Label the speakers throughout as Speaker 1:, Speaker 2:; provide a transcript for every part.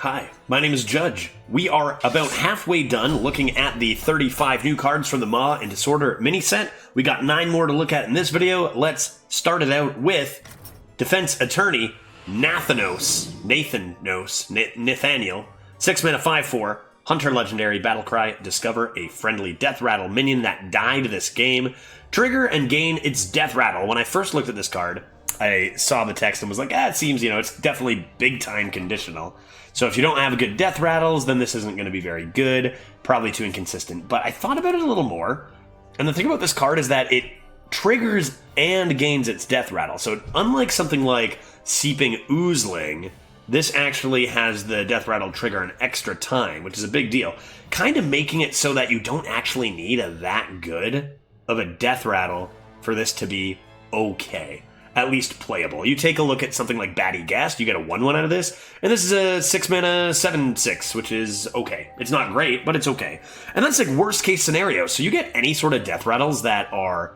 Speaker 1: Hi, my name is Judge. We are about halfway done looking at the 35 new cards from the Maw and Disorder mini set. We got 9 more to look at in this video. Let's start it out with Defense Attorney Nathaniel. 6 mana 5/4. Hunter Legendary Battlecry. Discover a friendly Death Rattle minion that died this game. Trigger and gain its Death Rattle. When I first looked at this card, I saw the text and was like, it seems, it's definitely big time conditional. So if you don't have good Death Rattles, then this isn't going to be very good. Probably too inconsistent. But I thought about it a little more. And the thing about this card is that it triggers and gains its Death Rattle. So unlike something like Seeping Oozling, this actually has the Death Rattle trigger an extra time, which is a big deal. Kind of making it so that you don't actually need that good of a Death Rattle for this to be okay. At least playable. You take a look at something like Batty Ghast, you get a 1/1 out of this, and this is a 6 mana 7/6, which is okay. It's not great, but it's okay. And that's like worst case scenario, so you get any sort of Death Rattles that are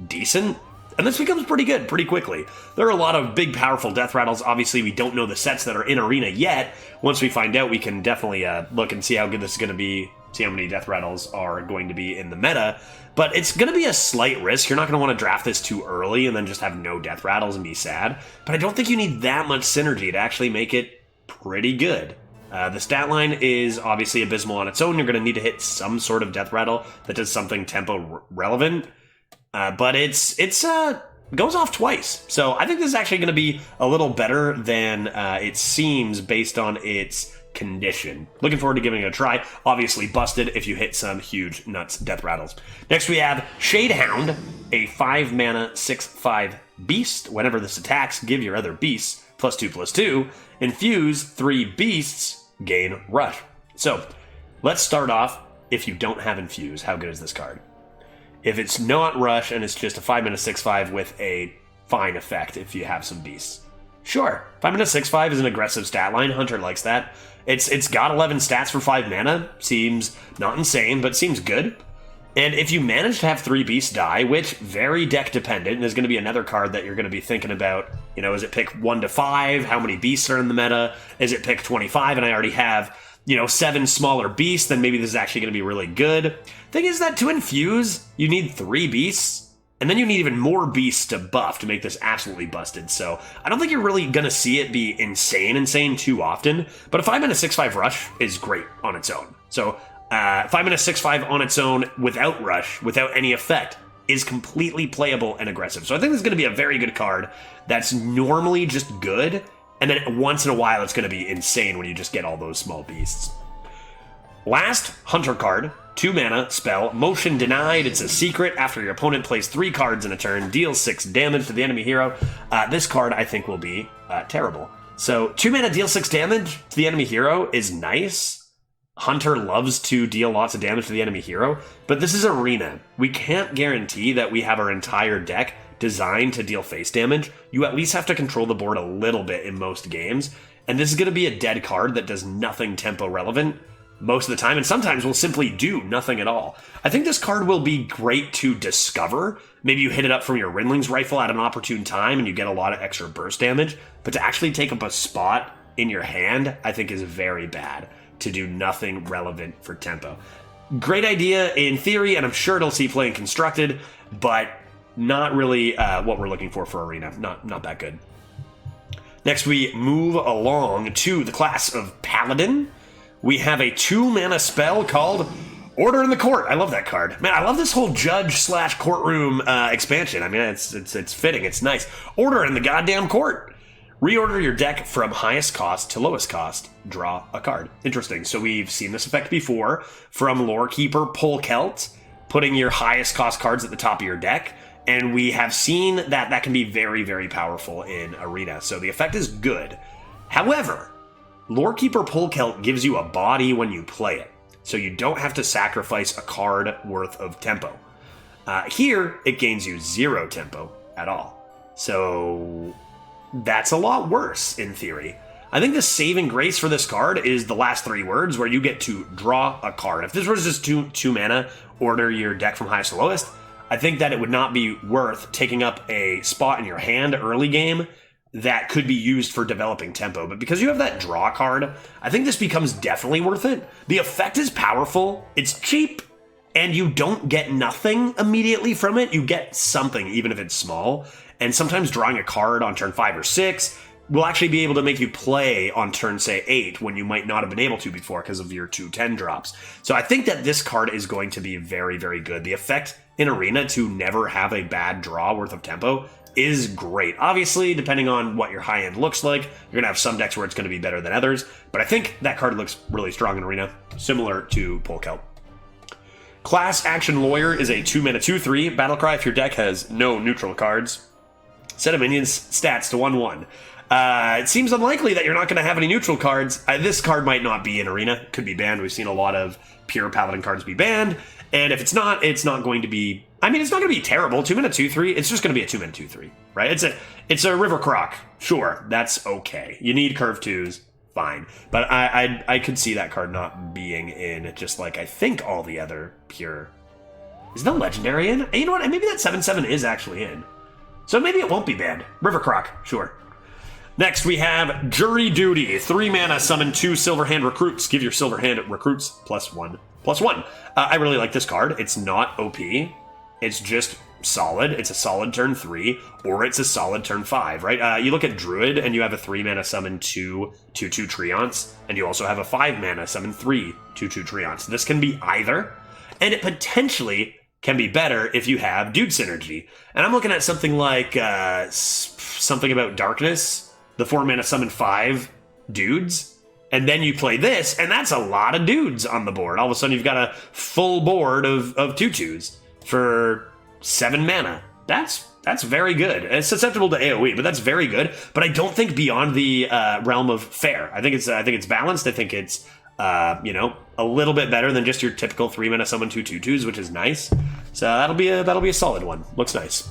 Speaker 1: decent, and this becomes pretty good pretty quickly. There are a lot of big, powerful Death Rattles. Obviously, we don't know the sets that are in Arena yet. Once we find out, we can definitely look and see how good this is going to be, see how many Death Rattles are going to be in the meta. But it's going to be a slight risk. You're not going to want to draft this too early and then just have no Death Rattles and be sad. But I don't think you need that much synergy to actually make it pretty good. The stat line is obviously abysmal on its own. You're going to need to hit some sort of Death Rattle that does something tempo relevant. But it goes off twice. So I think this is actually going to be a little better than it seems based on its condition. Looking forward to giving it a try. Obviously busted if you hit some huge nuts Death Rattles. Next we have Shadehound, a 5 mana 6/5 beast. Whenever this attacks, give your other beasts +2/+2. Infuse 3 beasts, gain rush. So let's start off. If you don't have infuse, how good is this card? If it's not rush and it's just a 5 mana 6/5 with a fine effect if you have some beasts. Sure, 5 mana 6/5 is an aggressive stat line. Hunter likes that. It's got 11 stats for 5 mana. Seems not insane, but seems good. And if you manage to have 3 beasts die, which very deck dependent, and there's going to be another card that you're going to be thinking about, is it pick 1 to 5? How many beasts are in the meta? Is it pick 25 and I already have, 7 smaller beasts? Then maybe this is actually going to be really good. Thing is that to infuse, you need 3 beasts. And then you need even more beasts to buff to make this absolutely busted. So I don't think you're really going to see it be insane too often. But a 5 mana 6/5 rush is great on its own. So 5 mana 6/5 on its own without rush, without any effect, is completely playable and aggressive. So I think this is going to be a very good card that's normally just good. And then once in a while it's going to be insane when you just get all those small beasts. Last Hunter card. 2 mana, spell, motion denied. It's a secret. After your opponent plays 3 cards in a turn, deals 6 damage to the enemy hero. This card, I think, will be terrible. So, 2 mana, deal 6 damage to the enemy hero is nice. Hunter loves to deal lots of damage to the enemy hero, but this is Arena. We can't guarantee that we have our entire deck designed to deal face damage. You at least have to control the board a little bit in most games, and this is going to be a dead card that does nothing tempo relevant most of the time, and sometimes will simply do nothing at all. I think this card will be great to discover. Maybe you hit it up from your Rindling's Rifle at an opportune time and you get a lot of extra burst damage, but to actually take up a spot in your hand, I think is very bad to do nothing relevant for tempo. Great idea in theory, and I'm sure it'll see play in Constructed, but not really what we're looking for Arena. Not that good. Next, we move along to the class of Paladin. We have a 2 mana spell called Order in the Court. I love that card. Man, I love this whole judge/courtroom expansion. I mean, it's fitting. It's nice. Order in the goddamn court. Reorder your deck from highest cost to lowest cost. Draw a card. Interesting. So we've seen this effect before from Lorekeeper Polkelt, putting your highest cost cards at the top of your deck. And we have seen that can be very, very powerful in Arena. So the effect is good. However, Lorekeeper Polkelt gives you a body when you play it, so you don't have to sacrifice a card worth of tempo. Here, it gains you 0 tempo at all. So that's a lot worse, in theory. I think the saving grace for this card is the last 3 words, where you get to draw a card. If this was just 2 mana, order your deck from highest to lowest, I think that it would not be worth taking up a spot in your hand early game that could be used for developing tempo, but because you have that draw card, I think this becomes definitely worth it. The effect is powerful, it's cheap, and you don't get nothing immediately from it. You get something, even if it's small, and sometimes drawing a card on turn 5 or 6 will actually be able to make you play on turn, say, 8, when you might not have been able to before because of your 2/10 drops. So I think that this card is going to be very, very good. The effect in Arena to never have a bad draw worth of tempo is great. Obviously, depending on what your high end looks like, you're going to have some decks where it's going to be better than others, but I think that card looks really strong in Arena, similar to Polkelp. Class Action Lawyer is a 2-mana 2/3 battlecry if your deck has no neutral cards. Set of minions stats to 1/1. It seems unlikely that you're not going to have any neutral cards. This card might not be in Arena. Could be banned. We've seen a lot of pure Paladin cards be banned, and if it's not going to be... I mean, it's not going to be terrible. 2-mana 2/3. It's just going to be a 2-mana 2/3, right? It's a River Croc. Sure, that's okay. You need curve 2s, fine. But I could see that card not being in, just like I think all the other pure... Is the Legendary in? You know what? Maybe that 7/7 is actually in. So maybe it won't be banned. River Croc, sure. Next, we have Jury Duty. 3 mana, summon 2 Silverhand Recruits. Give your Silverhand Recruits +1/+1. I really like this card. It's not OP. It's just solid. It's a solid turn 3, or it's a solid turn 5, right? You look at Druid, and you have a 3 mana summon 2 2/2 Treants, and you also have a 5 mana summon 3 2/2 Treants. This can be either, and it potentially can be better if you have Dude Synergy. And I'm looking at something like something about Darkness, the 4 mana summon 5 dudes, and then you play this, and that's a lot of dudes on the board. All of a sudden, you've got a full board of 2/2s for 7 mana. That's very good. It's susceptible to AoE, but that's very good. But I don't think beyond the realm of fair. I think it's balanced. I think it's a little bit better than just your typical 3 mana summon 2 2/2s, which is nice. So that'll be a solid one. Looks nice.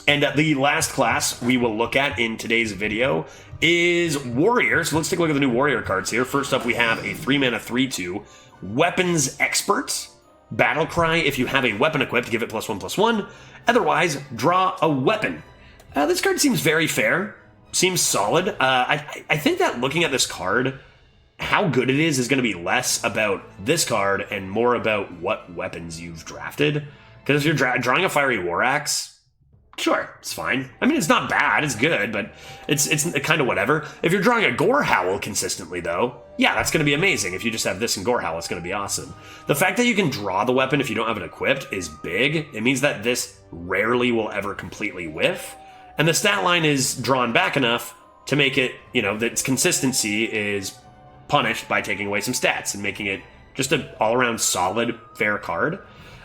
Speaker 1: And the last class we will look at in today's video is Warrior. So let's take a look at the new Warrior cards here. First up, we have a 3 mana 3/2 Weapons Expert. Battlecry, if you have a weapon equipped, give it +1/+1. Otherwise, draw a weapon. This card seems very fair. Seems solid. I think that looking at this card, how good it is going to be less about this card and more about what weapons you've drafted. Because if you're drawing a Fiery War Axe, sure, it's fine. I mean, it's not bad, it's good, but it's kind of whatever. If you're drawing a Gore Howl consistently, though, yeah, that's going to be amazing. If you just have this and Gore Howl, it's going to be awesome. The fact that you can draw the weapon if you don't have it equipped is big. It means that this rarely will ever completely whiff. And the stat line is drawn back enough to make it, that its consistency is punished by taking away some stats and making it just an all-around solid, fair card.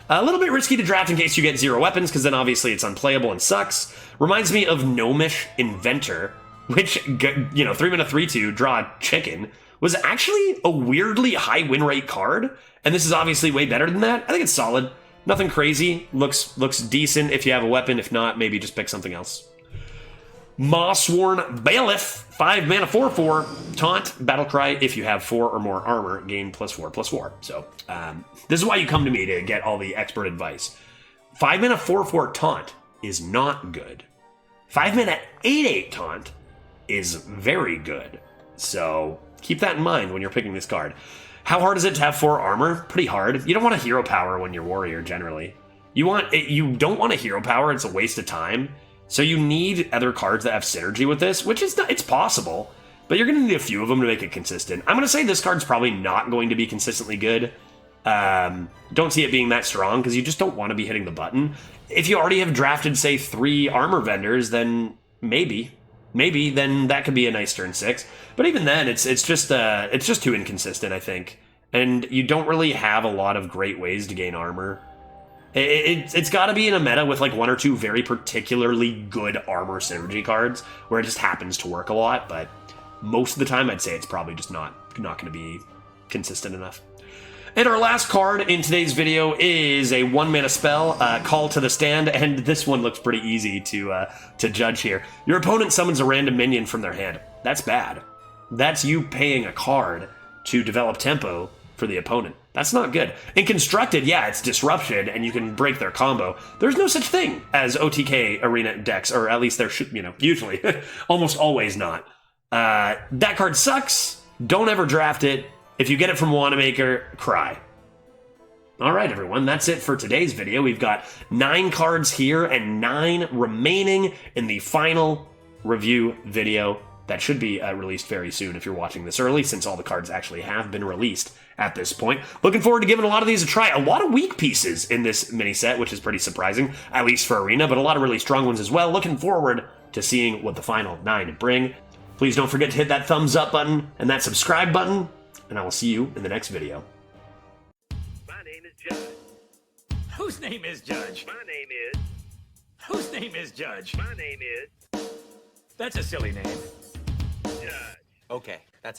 Speaker 1: A little bit risky to draft in case you get 0 weapons, because then obviously it's unplayable and sucks. Reminds me of Gnomish Inventor, which, 3 mana 3/2, draw a chicken, was actually a weirdly high win rate card, and this is obviously way better than that. I think it's solid. Nothing crazy. Looks decent if you have a weapon. If not, maybe just pick something else. Mawsworn Bailiff, 5 mana 4/4, taunt, battlecry. If you have 4 or more armor, gain +4/+4. So this is why you come to me to get all the expert advice. 5 mana 4/4 taunt is not good. 5 mana 8/8 taunt is very good. So keep that in mind when you're picking this card. How hard is it to have 4 armor? Pretty hard. You don't want a hero power when you're warrior generally. You don't want a hero power. It's a waste of time. So you need other cards that have synergy with this, which is not, it's possible, but you're going to need a few of them to make it consistent. I'm going to say this card's probably not going to be consistently good. Don't see it being that strong because you just don't want to be hitting the button. If you already have drafted, say, 3 armor vendors, then maybe then that could be a nice turn 6. But even then, it's just too inconsistent, I think. And you don't really have a lot of great ways to gain armor. It's got to be in a meta with like 1 or 2 very particularly good armor synergy cards where it just happens to work a lot, but most of the time I'd say it's probably just not going to be consistent enough. And our last card in today's video is a 1 mana spell, Call to the Stand, and this one looks pretty easy to judge here. Your opponent summons a random minion from their hand. That's bad. That's you paying a card to develop tempo for the opponent. That's not good. In Constructed, yeah, it's Disruption, and you can break their combo. There's no such thing as OTK arena decks, or at least there should, usually. Almost always not. That card sucks. Don't ever draft it. If you get it from Wanamaker, cry. Alright everyone, that's it for today's video. We've got 9 cards here and 9 remaining in the final review video that should be released very soon if you're watching this early, since all the cards actually have been released at this point. Looking forward to giving a lot of these a try. A lot of weak pieces in this mini set, which is pretty surprising, at least for Arena, but a lot of really strong ones as well. Looking forward to seeing what the final 9 bring. Please don't forget to hit that thumbs up button and that subscribe button, and I will see you in the next video.
Speaker 2: Whose name is Judge?
Speaker 3: My name is.
Speaker 2: Whose name is Judge?
Speaker 3: My name is.
Speaker 2: That's a silly name.
Speaker 3: Judge.
Speaker 2: Okay, that's